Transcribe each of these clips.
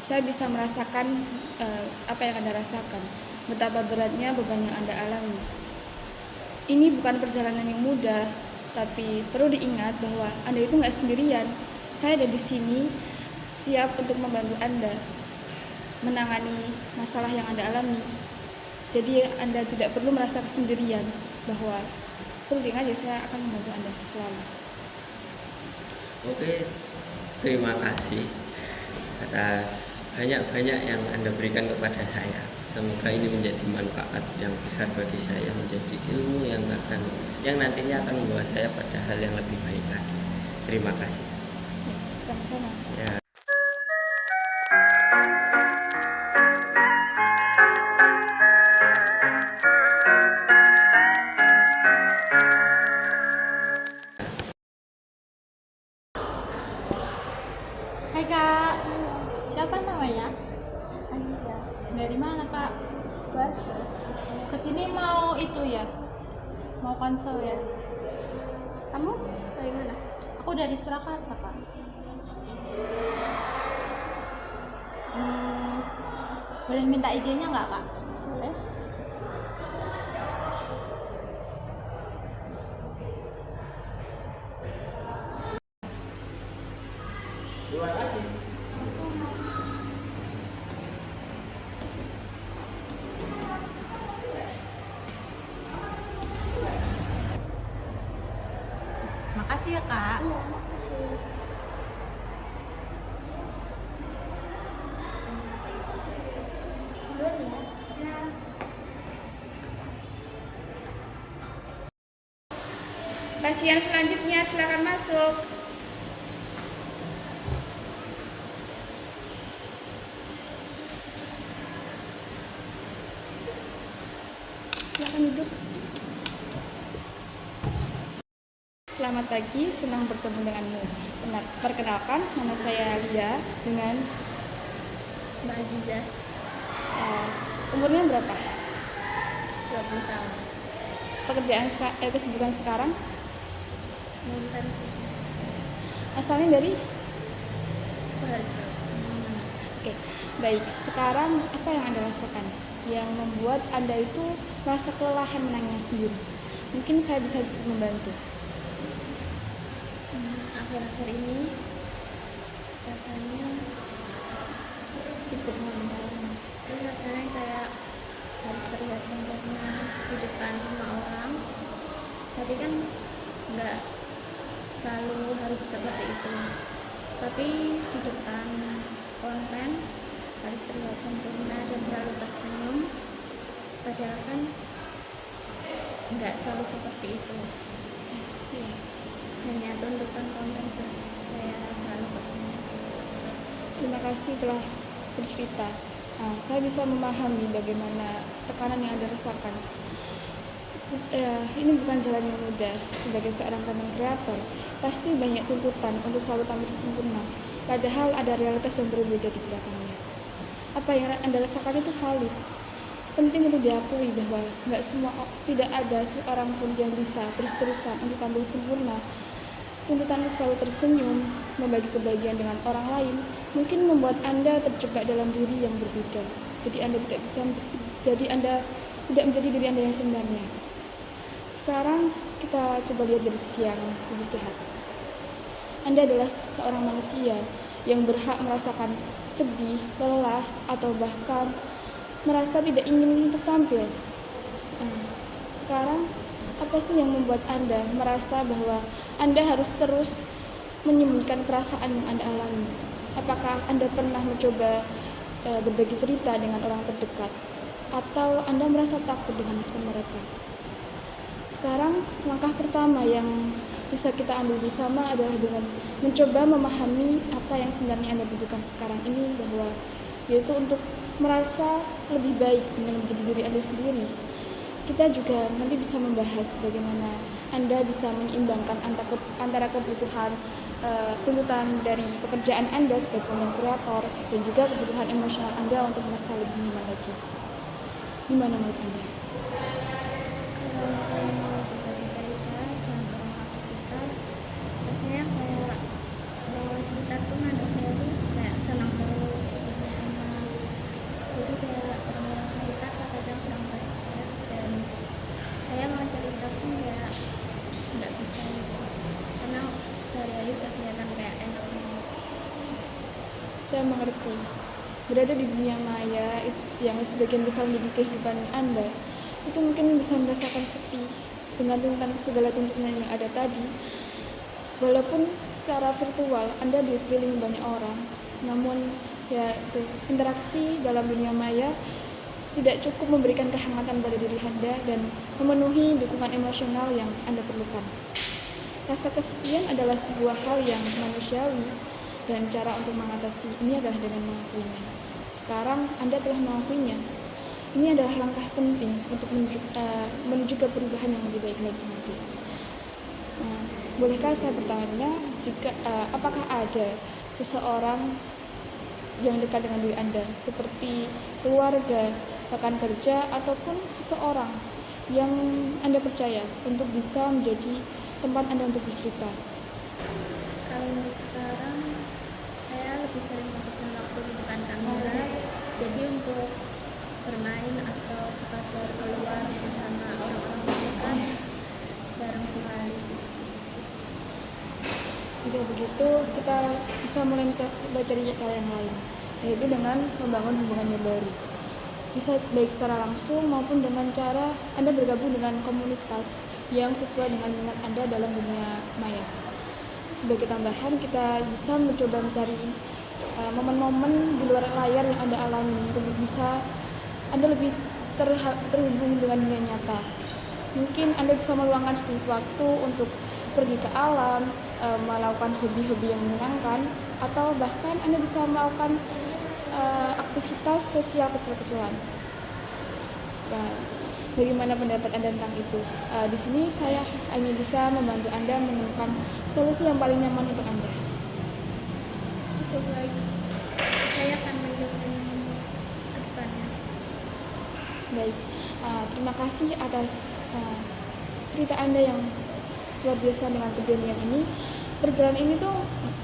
saya bisa merasakan apa yang Anda rasakan, betapa beratnya beban yang Anda alami. Ini bukan perjalanan yang mudah, tapi perlu diingat bahwa Anda itu nggak sendirian. Saya ada di sini, siap untuk membantu Anda menangani masalah yang Anda alami. Jadi Anda tidak perlu merasa kesendirian, bahwa perlu diingat ya, saya akan membantu Anda selalu. Oke, terima kasih atas banyak-banyak yang Anda berikan kepada saya. Semoga ini menjadi manfaat yang besar bagi saya, menjadi ilmu yang nantinya akan membawa saya pada hal yang lebih baik lagi. Terima kasih. Sama-sama. Ya. Hai Kak, siapa namanya? Aziza. Dari mana Kak? Sukoharjo. Kesini mau itu ya? Mau konsul ya? Kamu dari mana? Aku dari Surakarta Kak. Boleh minta IG-nya nggak Kak? Boleh. Makasih ya Kak. Iya, makasih. Duluan ya. Ya. Pasien selanjutnya silakan masuk. Silakan duduk. Selamat pagi, senang bertemu denganmu. Perkenalkan, nama saya Lia dengan Mbak Aziza, umurnya berapa? 20 tahun. Kesibukan sekarang? Nonton sih. Asalnya dari? Sukoharjo. Oke, baik. Sekarang apa yang Anda rasakan yang membuat Anda itu merasa kelelahan menangnya sendiri? Mungkin saya bisa sedikit membantu. Akhir-akhir ini rasanya sibuk ngomong. Terus rasanya kayak harus terlihat sempurna di depan semua orang. Tapi kan nggak selalu harus seperti itu. Tapi di depan konten harus terlihat sempurna dan selalu tersenyum. Padahal kan nggak selalu seperti itu. Hanya tuntutan konten saya selalu tersenyum. Terima kasih telah bercerita. Saya bisa memahami bagaimana tekanan yang Anda rasakan. Ini bukan jalan yang mudah. Sebagai seorang content creator, pasti banyak tuntutan untuk selalu tampil sempurna. Padahal ada realitas yang berbeda di belakangnya. Apa yang Anda rasakan itu valid. Penting untuk diakui bahwa tidak ada seorang pun yang bisa terus-terusan untuk tampil sempurna. Tuntutan untuk selalu tersenyum, membagi kebahagiaan dengan orang lain, mungkin membuat Anda terjebak dalam diri yang berbeda. Jadi Anda tidak menjadi diri Anda yang sebenarnya. Sekarang kita coba lihat dari sisi yang lebih sehat. Anda adalah seorang manusia yang berhak merasakan sedih, lelah, atau bahkan merasa tidak ingin untuk tampil. Sekarang, apa sih yang membuat Anda merasa bahwa Anda harus terus menyembunyikan perasaan yang Anda alami? Apakah Anda pernah mencoba berbagi cerita dengan orang terdekat? Atau Anda merasa takut dengan respon mereka? Sekarang, langkah pertama yang bisa kita ambil bersama adalah dengan mencoba memahami apa yang sebenarnya Anda butuhkan sekarang ini, bahwa yaitu untuk merasa lebih baik dengan menjadi diri Anda sendiri. Kita juga nanti bisa membahas bagaimana Anda bisa menyeimbangkan antara kebutuhan tuntutan dari pekerjaan Anda sebagai content creator dan juga kebutuhan emosional Anda untuk merasa lebih nyaman lagi. Gimana menurut Anda? Kalau saya mau berbagi cerita dengan orang-orang sekitar, rasanya kayak orang-orang sekitar tuh nada saya tuh kayak senang terus gitu. saya mengerti. Berada di dunia maya yang sebagian besar menjadi kehidupan Anda, itu mungkin bisa merasakan sepi dengan segala tuntutan yang ada tadi. Walaupun secara virtual Anda dikelilingi banyak orang, namun ya itu interaksi dalam dunia maya tidak cukup memberikan kehangatan pada diri Anda dan memenuhi dukungan emosional yang Anda perlukan. Rasa kesepian adalah sebuah hal yang manusiawi dan cara untuk mengatasi ini adalah dengan mengakuinya. Sekarang Anda telah mengakuinya. Ini adalah langkah penting untuk menuju ke perubahan yang lebih baik lagi nanti. Bolehkah saya bertanya, apakah ada seseorang yang dekat dengan diri Anda, seperti keluarga, rekan kerja, ataupun seseorang yang Anda percaya untuk bisa menjadi tempat Anda untuk bercerita? Kalau untuk sekarang, saya lebih sering menghabiskan waktu di depan kamera. Jadi untuk bermain atau sekadar keluar bersama orang-orang terdekat jarang sekali. Jika begitu, kita bisa mulai mencoba cari cara yang lain, yaitu dengan membangun hubungan yang baru. Bisa baik secara langsung maupun dengan cara Anda bergabung dengan komunitas yang sesuai dengan minat Anda dalam dunia maya. Sebagai tambahan, kita bisa mencoba mencari momen-momen di luar layar yang Anda alami untuk bisa Anda lebih terhubung dengan dunia nyata. Mungkin Anda bisa meluangkan sedikit waktu untuk pergi ke alam, melakukan hobi-hobi yang menyenangkan, atau bahkan Anda bisa melakukan aktivitas sosial kecil-kecilan. Nah, bagaimana pendapat Anda tentang itu? Di sini saya hanya bisa membantu Anda menemukan solusi yang paling nyaman untuk Anda. Cukup lagi. Saya akan mencoba ke depannya. Baik, terima kasih atas cerita Anda yang luar biasa dengan keberanian ini. Perjalanan ini tuh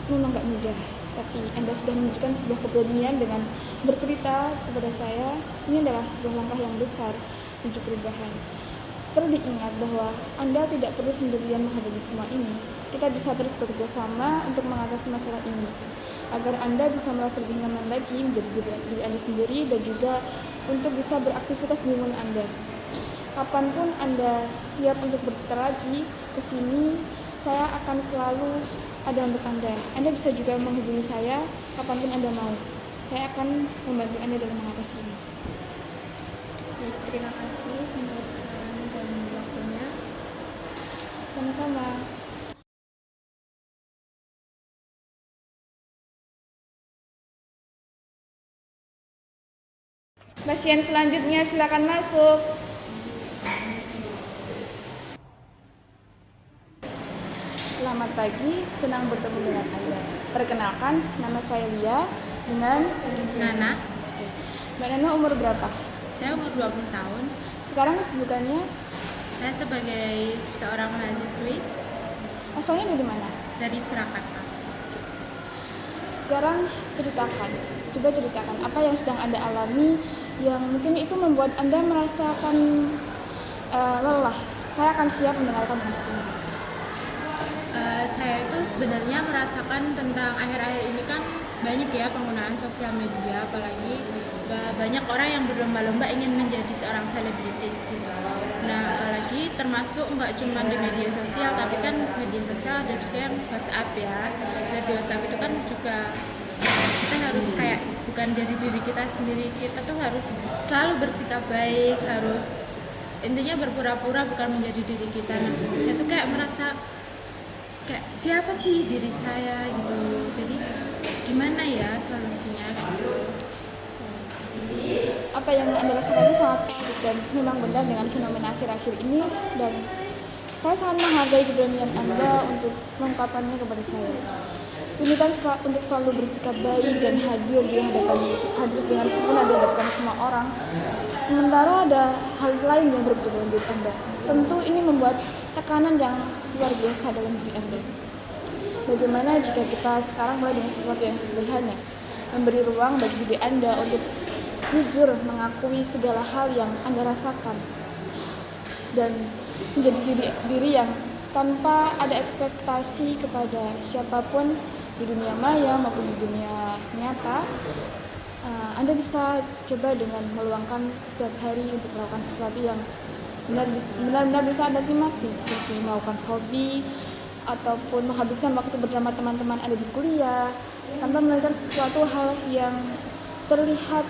memang gak mudah, tapi Anda sudah menunjukkan sebuah keberanian dengan bercerita kepada saya. Ini adalah sebuah langkah yang besar menuju perubahan. Perlu diingat bahwa Anda tidak perlu sendirian menghadapi semua ini. Kita bisa terus bekerja sama untuk mengatasi masalah ini, agar Anda bisa merasa lebih nyaman lagi menjadi diri Anda sendiri dan juga untuk bisa beraktivitas di lingkungan Anda. Kapanpun Anda siap untuk bercerita lagi ke sini, saya akan selalu ada untuk Anda. Anda bisa juga menghubungi saya kapanpun Anda mau. Saya akan membantu Anda dalam mengatasi ini. Baik, terima kasih untuk saran dan waktunya. Sama-sama. Pasien selanjutnya silakan masuk. Selamat pagi, senang bertemu dengan Anda. Perkenalkan, nama saya Lia dengan Nana, Mbak Nana umur berapa? saya umur 20 tahun. Sekarang kesibukannya Saya sebagai seorang mahasiswi asalnya dari mana? dari Surakarta. Sekarang coba ceritakan apa yang sedang Anda alami yang mungkin itu membuat Anda merasakan lelah. Saya akan siap mendengarkan respon. Saya itu sebenarnya merasakan tentang akhir-akhir ini kan banyak ya penggunaan sosial media, apalagi banyak orang yang berlomba-lomba ingin menjadi seorang selebritis gitu. Nah, apalagi termasuk nggak cuma di media sosial, tapi kan media sosial ada juga yang WhatsApp ya. Nah, di WhatsApp itu kan juga kita harus kayak bukan jadi diri kita sendiri, kita tuh harus selalu bersikap baik, harus intinya berpura-pura bukan menjadi diri kita. Nah, saya tuh kayak merasa kayak siapa sih diri saya gitu, jadi gimana ya solusinya kayak gitu. Apa yang Anda rasakan itu sangat valid dan memang benar dengan fenomena akhir-akhir ini, dan saya sangat menghargai keberanian Anda untuk mengungkapkannya kepada saya. Tuntutan untuk selalu bersikap baik dan hadir dengan sempurna di hadapan semua orang. Sementara ada hal lain yang berbeda dengan diri Anda. Tentu ini membuat tekanan yang luar biasa dalam diri Anda. Bagaimana jika kita sekarang mulai dengan sesuatu yang sederhana, memberi ruang bagi diri Anda untuk jujur mengakui segala hal yang Anda rasakan dan menjadi diri yang tanpa ada ekspektasi kepada siapapun di dunia maya maupun di dunia nyata, Anda bisa coba dengan meluangkan setiap hari untuk melakukan sesuatu yang benar-benar bisa Anda nikmati, seperti melakukan hobi ataupun menghabiskan waktu bersama teman-teman Anda di kuliah tanpa melakukan sesuatu hal yang terlihat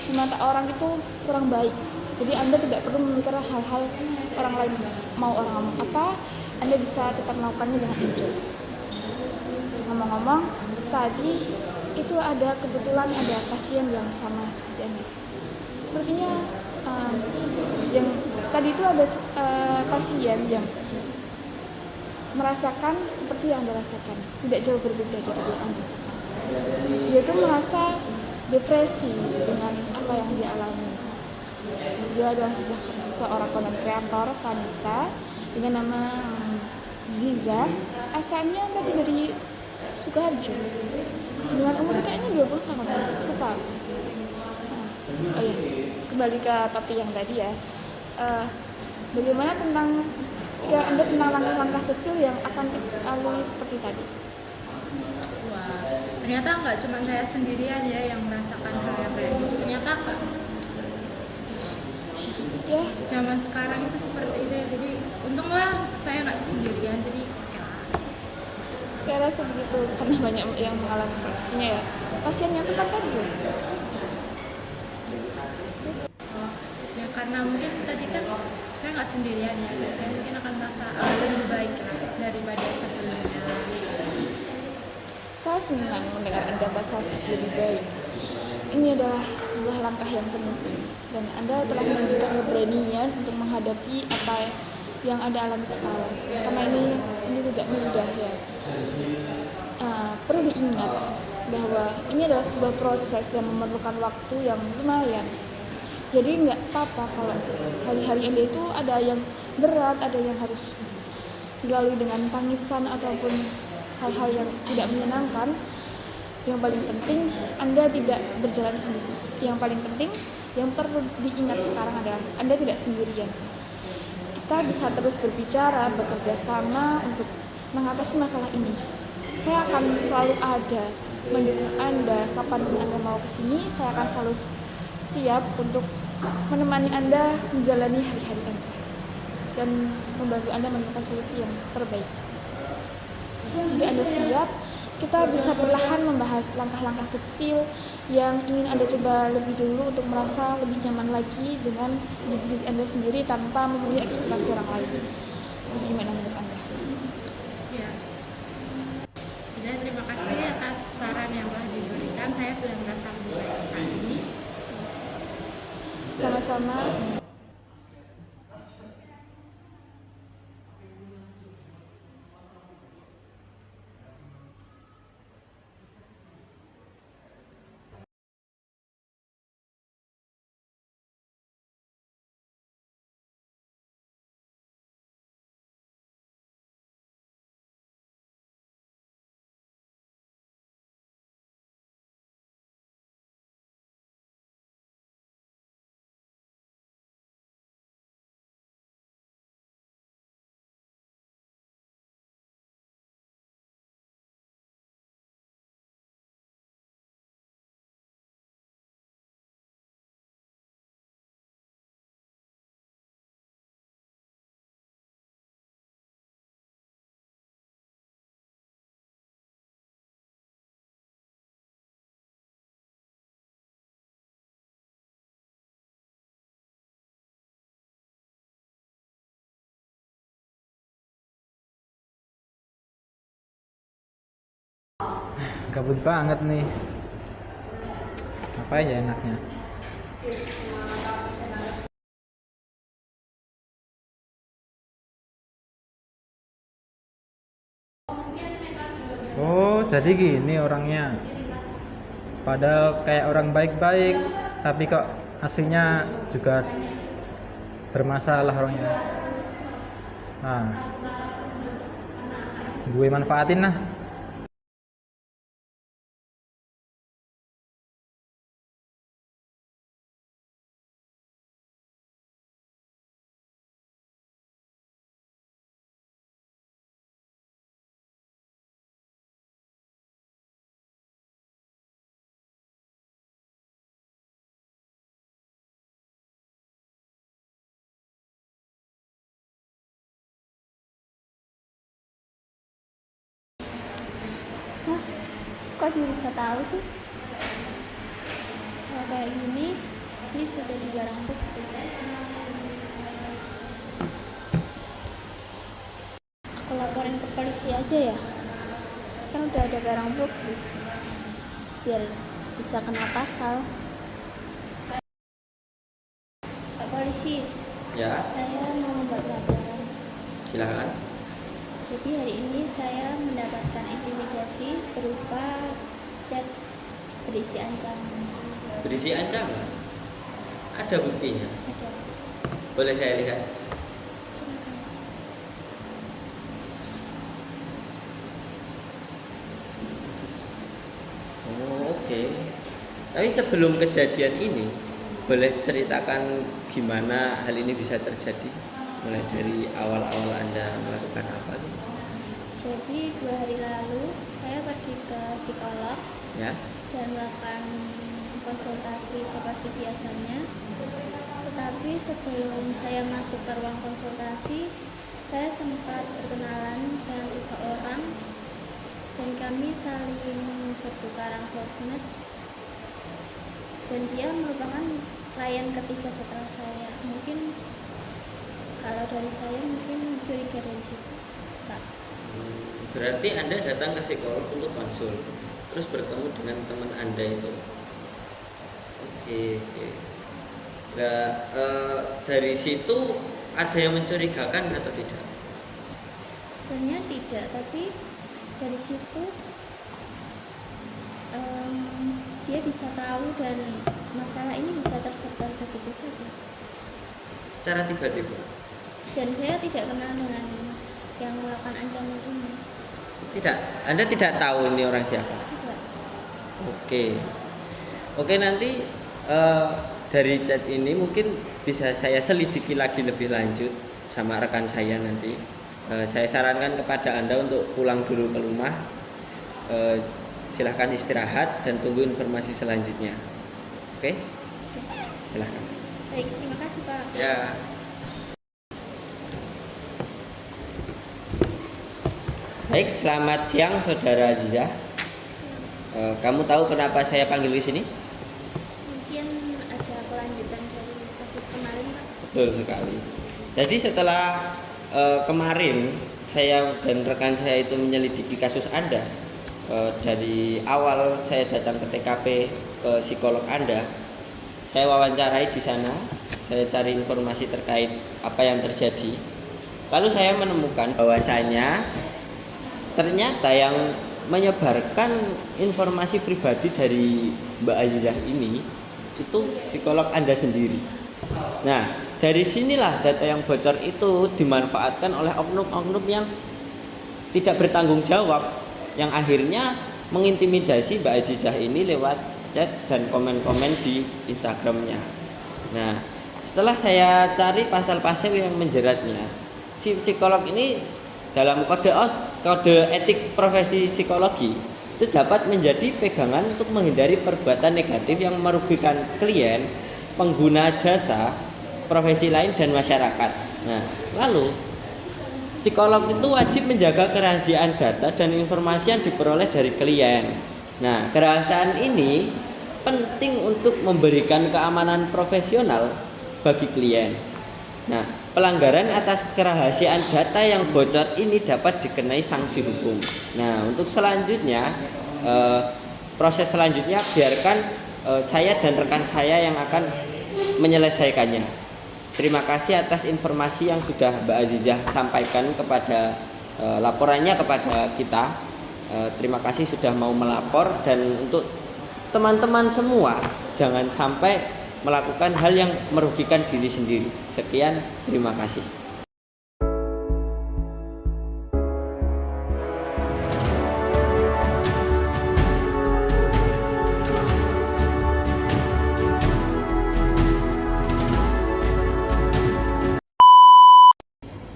di mata orang itu kurang baik. Jadi Anda tidak perlu memikirkan hal-hal orang lain mau orang ngomong apa, Anda bisa tetap melakukannya dengan enjoy. Ngomong-ngomong, tadi itu kebetulan ada pasien yang sama seperti Anda. Sepertinya yang tadi itu ada pasien yang merasakan seperti yang Anda rasakan, tidak jauh berbeda dari yang Anda rasakan. Dia itu merasa depresi dengan apa yang dia alami. Dia adalah seorang konten kreator wanita dengan nama Ziza, asalnya tadi dari Sukoharjo, dengan umur kayaknya 20 tahun, lupa. Oh iya, kembali ke topik yang tadi ya. Bagaimana tentang Anda tentang langkah-langkah kecil yang akan dilalui seperti tadi? Wah, ternyata nggak cuma saya sendirian ya yang merasakan hal yang kayak gitu. Ternyata Ya, zaman sekarang itu seperti itu ya. Jadi untunglah saya nggak sendirian. Jadi ya, saya rasa begitu karena banyak yang mengalami sepertinya ya. Pasiennya itu kan tadi. ya karena mungkin tadi kan saya nggak sendirian ya. Saya mungkin akan merasa lebih baik lah daripada sebelumnya. Saya senang mendengar Anda merasa lebih baik. Ini adalah sebuah langkah yang penting dan Anda telah menunjukkan keberanian untuk menghadapi apa yang Anda alami sekarang. Karena ini tidak mudah ya. Perlu diingat bahwa ini adalah sebuah proses yang memerlukan waktu yang lumayan. Jadi nggak apa-apa kalau hari-hari Anda itu ada yang berat, ada yang harus dilalui dengan tangisan ataupun hal-hal yang tidak menyenangkan. Yang paling penting Anda tidak berjalan sendiri. Yang paling penting yang perlu diingat sekarang adalah Anda tidak sendirian. Kita bisa terus berbicara, bekerja sama untuk mengatasi masalah ini. Saya akan selalu ada mendukung Anda kapanpun Anda mau ke sini. Saya akan selalu siap untuk menemani Anda menjalani hari-hari Anda dan membantu Anda menemukan solusi yang terbaik. Jika Anda siap, kita bisa perlahan membahas langkah-langkah kecil yang ingin Anda coba lebih dulu untuk merasa lebih nyaman lagi dengan diri Anda sendiri tanpa memenuhi ekspektasi orang lain. Bagaimana menurut Anda? Ya, sudah, terima kasih atas saran yang telah diberikan. Saya sudah merasa lebih baik saat ini. Sama-sama. Gabut banget nih. Apa ya enaknya? Oh, jadi gini orangnya. Padahal kayak orang baik-baik, tapi kok aslinya juga bermasalah orangnya. Nah, gue manfaatin lah. Kok dia bisa tahu sih? Kalau kayak gini, ini sudah di barang bukti. Aku laporin ke polisi aja ya. Kan udah ada barang bukti. Biar bisa kena pasal. Pak polisi, Ya, saya mau membuat laporan. silakan. Jadi hari ini saya mendapatkan intimidasi berupa chat berisi ancaman. Berisi ancaman. Ada buktinya. Ada. Boleh saya lihat? Silakan. Oh, oke. Tapi sebelum kejadian ini, boleh ceritakan gimana hal ini bisa terjadi? Mulai dari awal-awal Anda melakukan apa gitu? Jadi 2 hari lalu saya pergi ke psikolog Ya. dan melakukan konsultasi seperti biasanya. Tetapi sebelum saya masuk ke ruang konsultasi, saya sempat berkenalan dengan seseorang dan kami saling bertukaran sosmed. Dan dia merupakan klien ketiga setelah saya. Mungkin kalau dari saya mungkin curiga dari situ, Pak. Berarti Anda datang ke psikolog untuk konsul, terus bertemu dengan teman Anda itu. Oke, oke. Nah, dari situ ada yang mencurigakan atau tidak? Sebenarnya tidak, tapi dari situ dia bisa tahu dan masalah ini bisa tersebar begitu saja. Secara tiba-tiba? Dan saya tidak kenal dengan yang melakukan ancaman ini. Tidak, Anda tidak tahu ini orang siapa? Tidak. Oke, oke, nanti dari chat ini mungkin bisa saya selidiki lagi lebih lanjut sama rekan saya nanti. Saya sarankan kepada Anda untuk pulang dulu ke rumah. Silahkan istirahat dan tunggu informasi selanjutnya. Oke? Silahkan. Baik, terima kasih Pak. Ya. Baik, selamat siang Saudara Azizah. Kamu tahu kenapa saya panggil di sini? Mungkin ada kelanjutan dari kasus kemarin Pak. Betul sekali. Jadi setelah kemarin saya dan rekan saya itu menyelidiki kasus Anda, dari awal saya datang ke TKP ke psikolog Anda, saya wawancarai di sana, saya cari informasi terkait apa yang terjadi. Lalu saya menemukan bahwasanya ternyata yang menyebarkan informasi pribadi dari Mbak Azizah ini itu psikolog Anda sendiri. Nah, dari sinilah data yang bocor itu dimanfaatkan oleh oknum-oknum yang tidak bertanggung jawab, yang akhirnya mengintimidasi Mbak Azizah ini lewat chat dan komen-komen di Instagramnya. Nah, setelah saya cari pasal-pasal yang menjeratnya, si psikolog ini dalam kode etik profesi psikologi itu dapat menjadi pegangan untuk menghindari perbuatan negatif yang merugikan klien, pengguna jasa, profesi lain dan masyarakat. Nah, lalu psikolog itu wajib menjaga kerahasiaan data dan informasi yang diperoleh dari klien. Nah, kerahasiaan ini penting untuk memberikan keamanan profesional bagi klien. Nah, pelanggaran atas kerahasiaan data yang bocor ini dapat dikenai sanksi hukum. Nah, untuk selanjutnya, proses selanjutnya biarkan saya dan rekan saya yang akan menyelesaikannya. Terima kasih atas informasi yang sudah Mbak Azizah sampaikan kepada laporannya kepada kita. Terima kasih sudah mau melapor, dan untuk teman-teman semua jangan sampai melakukan hal yang merugikan diri sendiri. Sekian, terima kasih.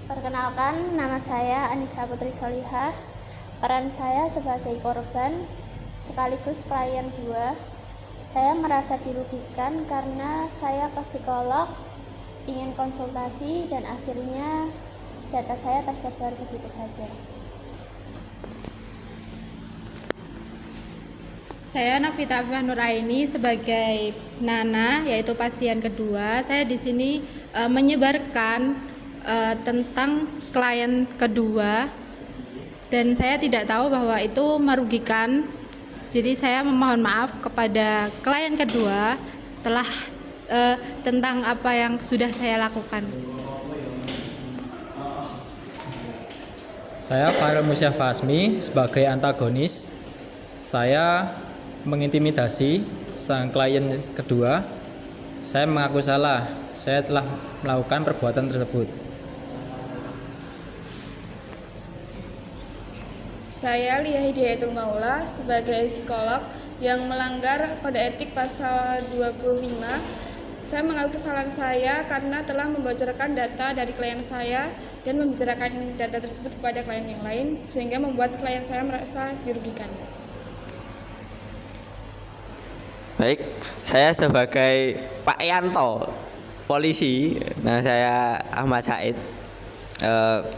Perkenalkan, nama saya Anissa Putri Solihah. Peran saya sebagai korban sekaligus klien 2. Saya merasa dirugikan karena saya ke psikolog, ingin konsultasi, dan akhirnya data saya tersebar begitu saja. Saya Nafita Afifah Nuraini sebagai Nana, yaitu pasien kedua. Saya di sini menyebarkan tentang klien kedua, dan saya tidak tahu bahwa itu merugikan. Jadi saya memohon maaf kepada klien kedua telah tentang apa yang sudah saya lakukan. Saya Farel Musyafa Asmi sebagai antagonis. Saya mengintimidasi sang klien kedua. Saya mengaku salah. Saya telah melakukan perbuatan tersebut. Saya Lia Hidayatul Maula sebagai psikolog yang melanggar kode etik pasal 25. Saya mengakui kesalahan saya karena telah membocorkan data dari klien saya dan membicarakan data tersebut kepada klien yang lain sehingga membuat klien saya merasa dirugikan. Baik, saya sebagai Pak Yanto, polisi. Nah, saya Ahmad Said.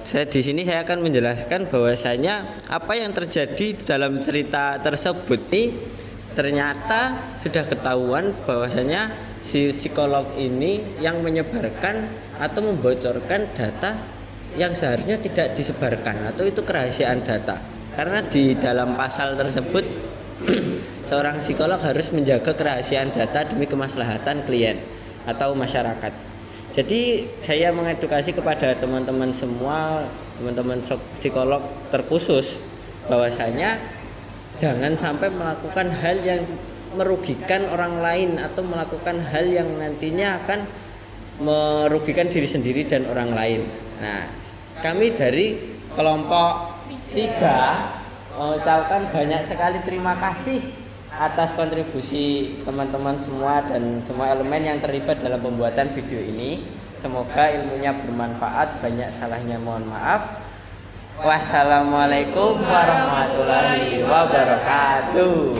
Saya di sini saya akan menjelaskan bahwasanya apa yang terjadi dalam cerita tersebut ini ternyata sudah ketahuan bahwasanya si psikolog ini yang menyebarkan atau membocorkan data yang seharusnya tidak disebarkan, atau itu kerahasiaan data. Karena di dalam pasal tersebut seorang psikolog harus menjaga kerahasiaan data demi kemaslahatan klien atau masyarakat. Jadi saya mengedukasi kepada teman-teman semua, teman-teman psikolog terkhusus, bahwasanya jangan sampai melakukan hal yang merugikan orang lain atau melakukan hal yang nantinya akan merugikan diri sendiri dan orang lain. Nah, kami dari kelompok 3 mengucapkan banyak sekali terima kasih atas kontribusi teman-teman semua dan semua elemen yang terlibat dalam pembuatan video ini. Semoga ilmunya bermanfaat, banyak salahnya mohon maaf. Wassalamualaikum warahmatullahi wabarakatuh.